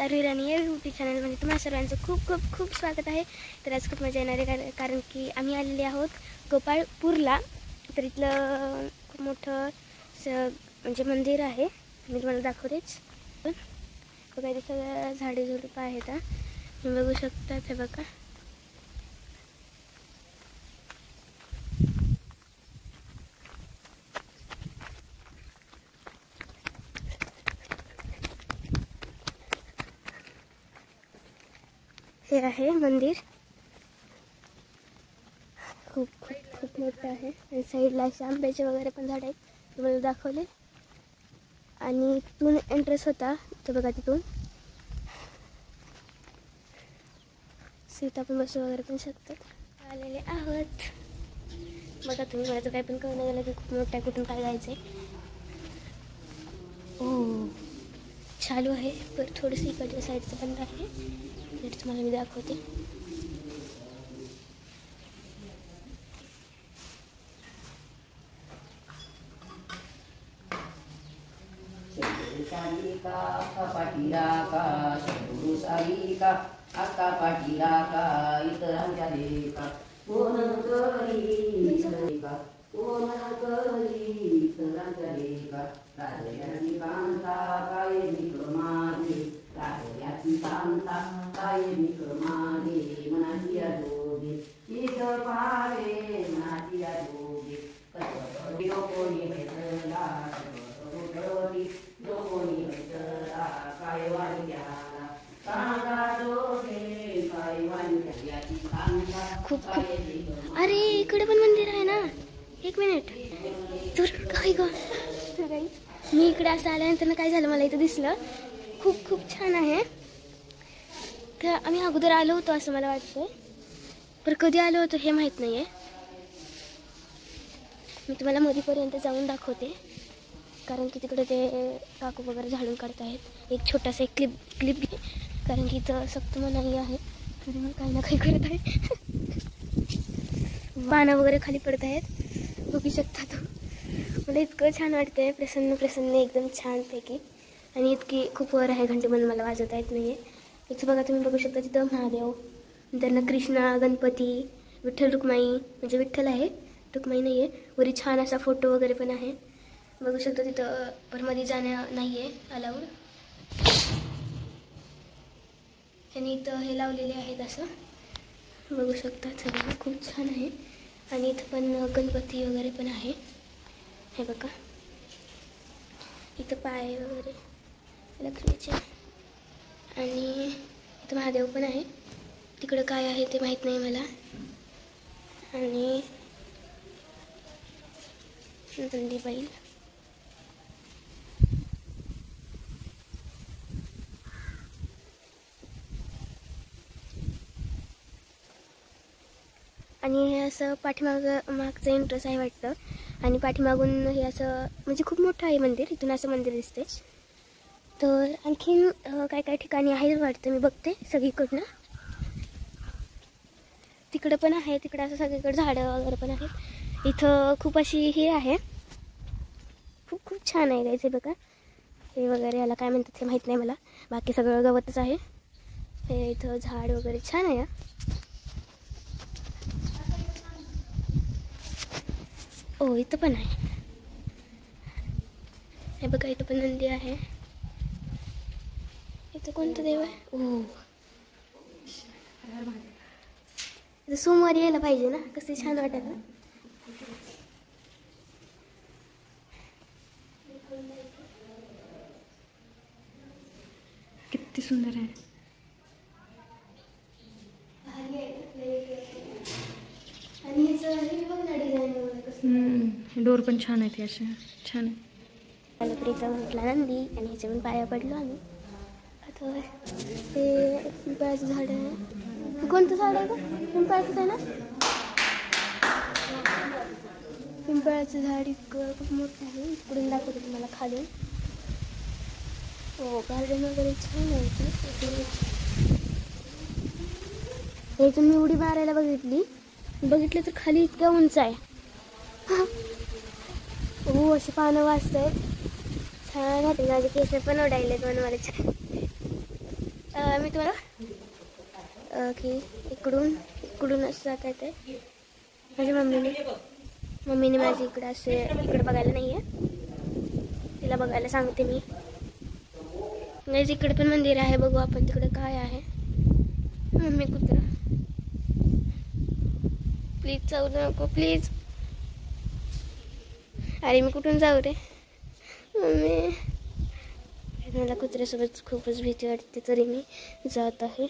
चारू राणी या यूट्यूब चॅनलमध्ये तुम्हाला सर्वांचं खूप खूप खूप स्वागत आहे। तर आज खूप मजा येणार आहे कारण की आम्ही आलेले आहोत गोपाळपूरला। तर इथलं खूप मोठं म्हणजे मंदिर आहे, मी तुम्हाला दाखवतेच। बघा इथे सगळं झाडे झुडपं आहेत, तुम्ही बघू शकता। हे बघा हे आहे मंदिर, खूप खूप खूप मोठं आहे। आणि साईडला असे आंब्याचे वगैरे पण झाड आहेत, तुम्हाला दाखवले। आणि इथून एंट्रेस होता, तर बघा तिथून सीट आपण बसू वगैरे पण शकतात। आलेले आहोत बघा तुम्ही, मला तर काही पण कळलं गेलं की खूप मोठं आहे, कुठून काय जायचं आहे। ओ चालू आहे, पर थोडंसं इकडच्या साईडचं बंद आहे, तर तुम्हाला मी दाखवते। सारिका पाठीराका गुरु सारिका आका पाठीराका इतरांच्या लेका कोण करी सारिका कोण करी इतरांच्या लेका राजयाची कांता काय विक्रमाने राजयाची कांता काय विक्रमाने मनाची जोगे ईद पाडे मनाची जोगे कसं कोणी हेतला खूप खूप अरे इकडे पण मंदिर आहे ना, एक मिनिट तर काय ग मी इकडे असं आल्यानंतर काय झालं, मला इथं दिसलं खूप खूप छान आहे। तर आम्ही अगोदर आलो होतो असं मला वाटतंय, पण कधी आलो होतो हे माहित नाहीये। मी तुम्हाला मधीपर्यंत जाऊन दाखवते, कारण की तिकडे ते काकू वगैरे झाडून काढत आहेत। एक छोटासा एक क्लिप घे, कारण की इथं सक्त मनाई आहे, तरी मग काही ना काही करत आहे। पानं वगैरे खाली पडत आहेत, बघू शकता तो। मला इतकं छान वाटतंय, प्रसन्न प्रसन्न एकदम छानपैकी। आणि इतकी खूप वर आहे, घंटी पण मला वाजवता येत नाहीये। इथं बघा तुम्ही बघू शकता, तिथं महादेव, त्यांना कृष्णा, गणपती, विठ्ठल रुक्माई, म्हणजे विठ्ठल आहे रुक्माई नाही आहे। वरी छान असा फोटो वगैरे पण आहे, बघू शकता। तिथं पण मध्ये जाणं नाही आहे अलाउड, त्यांनी इथं हे लावलेले आहेत असं बघू शकता। सगळं खूप छान आहे। आणि इथं पण गणपती वगैरे पण आहे, हे बघा इथं पाय वगैरे लक्ष्मीचे। आणि इथं महादेव पण आहे, तिकडं काय आहे ते माहीत नाही मला। आणि नंदी बैल, आणि हे असं मागचं एंट्रेस आहे वाटतं। आणि पाठीमागून हे असं म्हणजे खूप मोठं आहे मंदिर, इथून असं मंदिर दिसते। तर आणखीन काय काय ठिकाणी आहे वाटतं, मी बघते सगळीकडनं। तिकडं पण आहे, तिकडं असं सगळीकडे झाडं वगैरे पण आहेत। इथं खूप अशी हे आहे, खूप खूप छान आहे गायचे बघा। हे वगैरे याला काय म्हणतात हे माहीत नाही मला, बाकी सगळं गवतच आहे। हे इथं झाड वगैरे छान आहे। ओ इथं पण आहे, हे बघा इथं पण नंदी आहे। इथं कोणतं देव आहे? ओ इथं सोमवारी यायला पाहिजे ना, कसं छान वाटत ना। किती सुंदर आहे। आणि हे बघ ना डिझाईन, डोर पण छान आहेत, असे छान आहे। प्रीता म्हटला नंदी, आणि ह्याच्या पण पाया पडलो आम्ही। आता ते पिंपळाचं झाड आहे, कोणतं झाड आहे का पिंपळाचं आहे ना? पिंपळाचं झाड इतकं खूप मोठं आहे, इकडून दाखवते तुम्हाला खाली। हो गार्डन वगैरे छान आहे। इथून मी उडी मारायला बघितलं तर खाली इतक्या उंच आहे। हो अशी पानं वाजत आहेत, छान वाटते। माझे केस पण ओढायले दोन मला छान। मी तुम्हाला की इकडूनच जात आहे. माझ्या मम्मीने माझी इकडे बघायला नाही आहे, तिला बघायला सांगते मी. गाईज इकडे पण मंदिर आहे, बघू आपण तिकडे काय आहे. मम्मी कुत्रा प्लीज जाऊ नको प्लीज. अरे मी कुठून जाऊ रे मम्मी. मला कुत्र्यासोबत खूपच भीती वाटते, तरी मी जात आहे.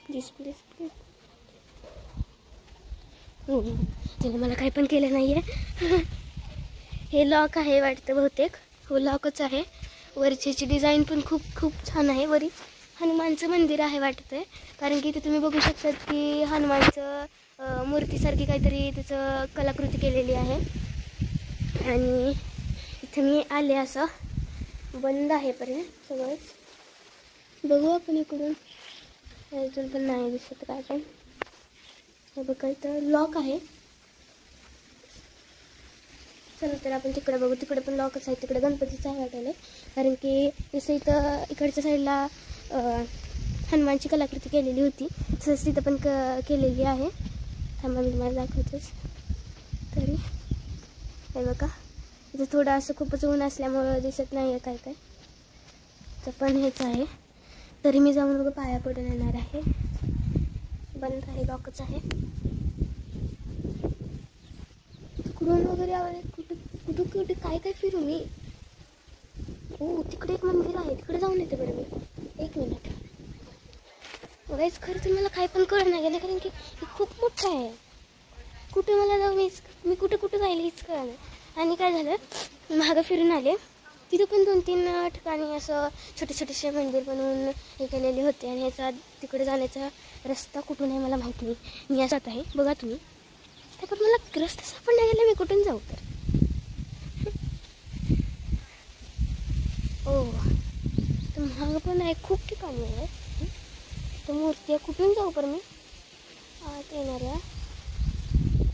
Please please please. तिने मला काही पण केलं नाही आहे. हे लॉक आहे वाटतं बहुतेक. हो लॉकच आहे. वरची डिझाईन पण खूप छान आहे. वरी हनुमानचं मंदिर आहे वाटतं आहे, कारण की इथे तुम्ही बघू शकतात की हनुमानचं मूर्तीसारखी काहीतरी त्याचं कलाकृती केलेली आहे. आणि इथे मी आले, असं बंद आहे पर्यंत सगळंच. बघू आपण इकडून, अजून पण नाही दिसत काय पण. हे बघा इथं लॉक आहे. चला तर आपण तिकडे बघू. तिकडे पण लॉकच आहे. तिकडे गणपतीचं आहे वाटायला, कारण की जसं इथं इकडच्या साईडला हनुमानची कलाकृती केलेली होती, तसंच तिथं पण केलेली आहे. थांबा मी तुम्हाला दाखवतेच. तरी हे बघा इथं थोडं असं खूपच ऊन असल्यामुळं दिसत नाही आहे काय काय. तर पण हेच आहे. तरी मी जाऊन बघा पाया पडून येणार आहे. बंद आहे, लॉकच आहे. तिकडून वगैरे आवाज कुठं काय फिरू मी. हो तिकडे एक मंदिर आहे, तिकडे जाऊन येते बरं मी. एक मिनिट. गाईज खरं तर मला काय पण कळलं नाही गेलं, कारण की खूप मोठं आहे. कुठे मला जाऊ मी कुठं जायला हीच कळलं नाही. आणि काय झालं, मागं फिरून आले. तिथं पण 2-3 ठिकाणी असं छोटेसे मंदिर बनवून हे केलेले होते. आणि ह्याचा तिकडे जाण्याचा रस्ता कुठून आहे मला माहीत नाही. मी असत आहे बघा तुम्ही. त्याकडे मला रस्ता सापडला गेला, मी कुठून जाऊ तर. ओ तर मागं पण आहे, खूप ठिकाणी आहे. तर मूर्ती आहे, कुठून जाऊ पण मी. आत येणाऱ्या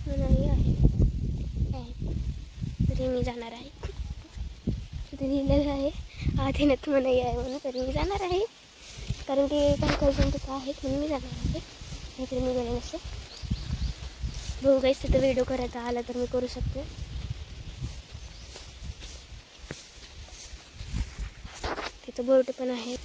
मनाई आहे, तरी मी जाणार आहे. तिथे लिहिलेलं आहे आत येण्यात मनाई आहे म्हणून, तरी मी जाणार आहे. कारण की काही जण तिथं आहेत म्हणून मी जाणार आहे, नाहीतरी मी गेले नसते. बघू गाईस तिथं व्हिडिओ करायचा आला तर मी करू शकते. तिथं बोर्ड पण आहे.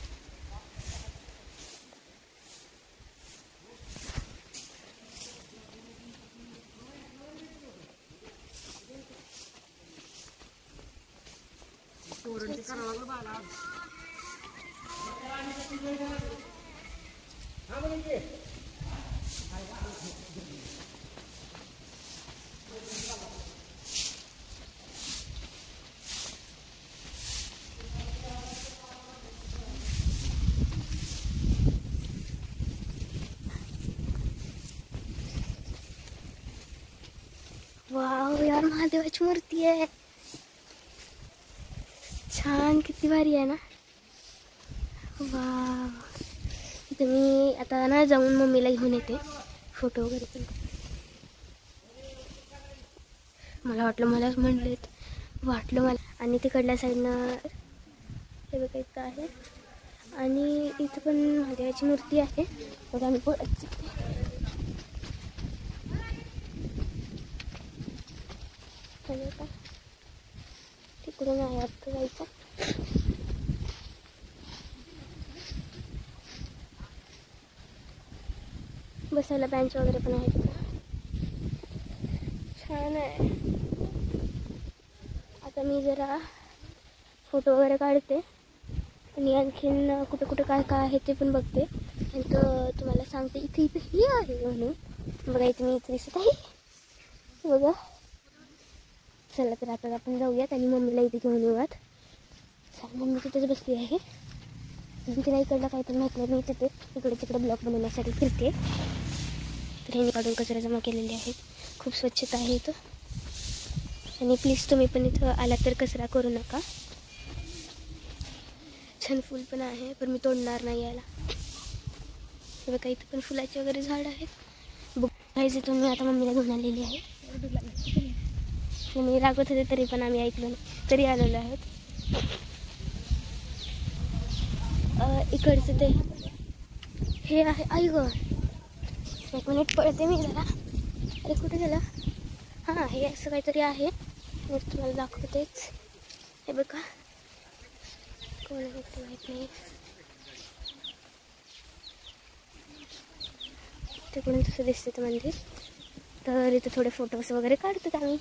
वाव यार, महादेवाची मूर्ती आहे. छान, किती भारी आहे ना. वाव. इथं मी आता ना जाऊन मम्मीला घेऊन येते, फोटो वगैरे पण. मला वाटलं मला. आणि तिकडल्या साईडनं हे बघा इथं आहे. आणि इथं पण महादेवाची मूर्ती आहे. बघा आम्ही पोळाची का तिकडून आहे वाटतं जायचं. बसायला बेंच वगैरे पण आहे तिथं. छान आहे. आता मी जरा फोटो वगैरे काढते आणि आणखीन कुठं काय आहे ते पण बघते. आणि तो तुम्हाला सांगते इथे हे आहे म्हणून. बघा इथे मी इथे दिसत आहे बघा. चला तर आता आपण जाऊयात आणि मम्मीला इथे घेऊन येऊयात. चला मम्मी तिथेच बसली आहे. तिला इकडलं काही पण माहीत नाही. मी तिथे इकडे तिकडे ब्लॉक बनवण्यासाठी फिरते. तर ह्याने काढून कचरा जमा केलेले आहेत. खूप स्वच्छता आहे इथं. आणि प्लीज तुम्ही पण इथं आला तर कचरा करू नका. छान फूल पण आहे, पण मी तोडणार नाही याला. हे बघा इथं पण फुलाचे वगैरे झाड आहेत. बघायचे इथून मी आता मम्मीला घेऊन आलेली आहे. मी रागवत होते तरी पण आम्ही ऐकलो नाही, तरी आलेलो आहोत. इकडचं ते हे आहे. आई ग, एक मिनिट पळते मी जरा. अरे कुठे गेला? हां, हे असं काहीतरी आहे. मी तुम्हाला दाखवतेच. हे बघा, कोण आहे ते माहीत नाही. तिकडून तसं दिसते ते मंदिर. तर इथे थोडे फोटोज वगैरे काढतात आम्ही.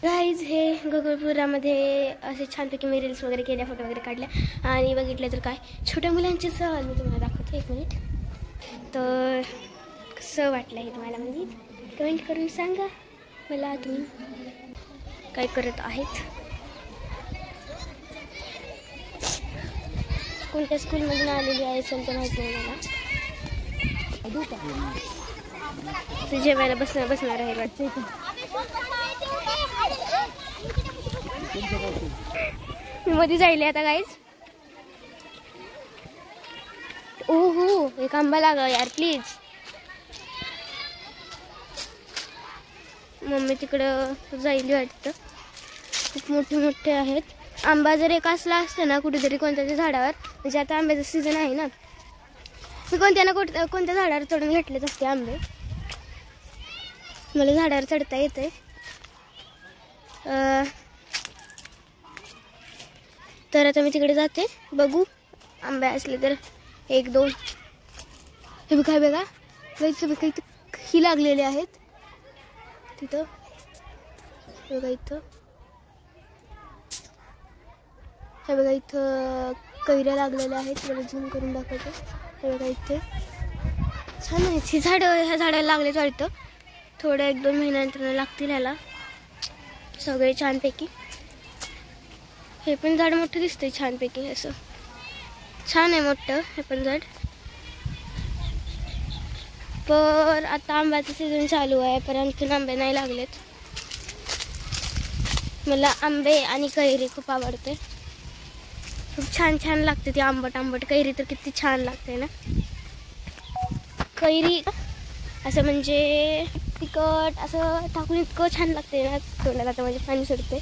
गाईज, हे गोकुळपुरामध्ये असे छानपैकी मी रील्स वगैरे केल्या, फोटो वगैरे काढल्या. आणि बघितलं तर काय छोट्या मुलांची सहल मी तुम्हाला दाखवते. एक मिनिट. तर कसं वाटलं हे तुम्हाला मंदिर कमेंट करून सांगा मला तुम्ही काय करत आहेत. कोणत्या स्कूलमधून आलेली आहे असेल तर माहीत नाही मला. ते जेवायला बसणार आहे वाटतं. मी मध्ये जाईल आता गाईज. ओ हो, एक आंबा लागा यार प्लीज. मम्मी तिकडं जाईल वाटतं. खूप मोठे मोठे आहेत. आंबा जर एक असला असतं ना कुठेतरी कोणत्या तरी झाडावर, म्हणजे आता आंब्याचं सीझन आहे ना, मी कोणत्या झाडावर चढून घेतलेच असते आंबे. मला झाडावर चढता येते. तर आता मी तिकडे जाते, बघू आंबे असले तर एक दोन. हे बघा बघा गाईचं बघा, इथं ही लागलेले आहेत तिथं. बघा इथं, हे बघा इथं कैऱ्या लागलेल्या आहेत. मला झूम करून दाखवते. हे बघा इथे छान आहेत ही झाडं. ह्या झाडाला लागलेच वाटतं. थोड्या 1-2 महिन्यानंतर लागतील ह्याला सगळे छानपैकी. हे पण झाड मोठं दिसतंय छानपैकी, असं छान आहे मोठं हे पण झाड. पर आता आंब्याचं सीझन चालू आहे, परंतु आंबे नाही लागलेत. मला आंबे आणि कैरी खूप आवडते. खूप छान छान लागते ती आंबट. कैरी तर किती छान लागते ना. कैरी असं म्हणजे तिखट असं टाकून इतकं छान लागते ना तोंडाला. आता माझे पाणी सुटते.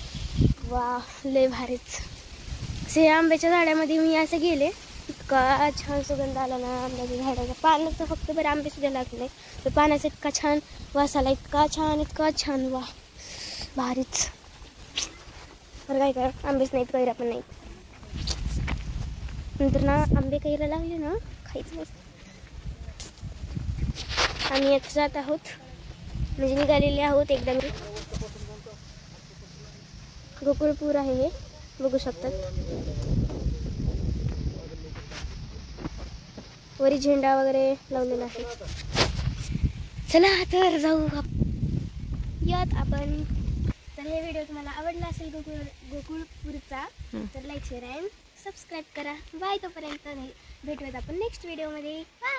वा, लय भारीच. असे आंब्याच्या झाडामध्ये मी असं गेले, इतका छान सुगंध आला ना आंब्याच्या झाडाचा. पानाचं फक्त बरं आंबे सुद्धा लागले, तर पानाचा इतका छान वास आला. इतका छान. वा, भारीच. बरं काय आंबेच नाहीत, कैऱ्या पण नाहीत. नंतर ना आंबे कैऱ्या लागले ना खायचं मस्त. आम्ही आता जात आहोत, म्हणजे निघालेले आहोत एकदम. गोकुळपूर आहे हे, बघू शकतात. वरी झेंडा वगैरे लावलेला आहे. चला तर जाऊ यात आपण. तर हे व्हिडिओ तुम्हाला आवडला असेल गोकुळपूरचा, तर लाईक शेअर अँड सबस्क्राईब करा. बाय. तोपर्यंत भेटूयात आपण नेक्स्ट व्हिडिओमध्ये. बाय.